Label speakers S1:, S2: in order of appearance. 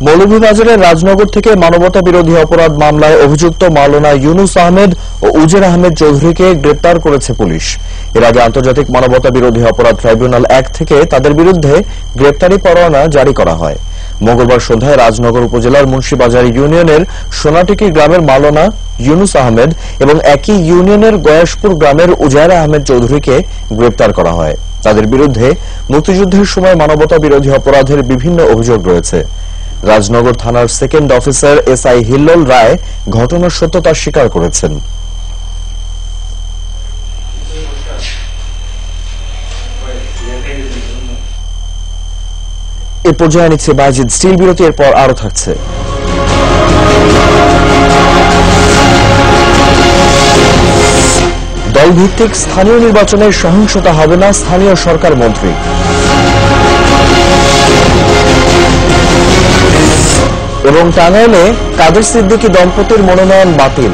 S1: মৌলভীবাজারের রাজনগর থেকে মানবতা বিরোধী অপরাধ মামলায় অভিযুক্ত মাওলানা ইউনুস আহমেদ ও উজের আহমেদ চৌধুরীকে গ্রেপ্তার করেছে পুলিশ। এর আগে আন্তর্জাতিক মানবতা বিরোধী অপরাধ ট্রাইব্যুনাল 1 থেকে তাদের বিরুদ্ধে গ্রেপ্তারি পরোয়ানা জারি করা হয়। মঙ্গলবার সন্ধ্যায় রাজনগর উপজেলার মুন্সিবাজার ইউনিয়নের সোনাটিকি গ্রামের মাওলানা ইউনুস আহমেদ এবং একই ইউনিয়নের গয়াসপুর গ্রামের উজায়র আহমেদ চৌধুরীকে গ্রেপ্তার করা হয়। তাদের বিরুদ্ধে মুক্তিযুদ্ধের সময় মানবতা বিরোধী অপরাধের বিভিন্ন অভিযোগ রয়েছে। রাজনগর থানার সেকেন্ড অফিসার এসআই হিল্লোল রায় ঘটনার সত্যতা স্বীকার করেছেন। এ পর্যায়ে নিচ্ছে বাজিদ স্টিল বিরতি, এরপর আরো থাকছে। দলভিত্তিক স্থানীয় নির্বাচনে সহিংসতা হবে না, স্থানীয় সরকার মন্ত্রী। এবং টাঙ্গাইলে কাদের সিদ্দিকী দম্পতির মনোনয়ন বাতিল।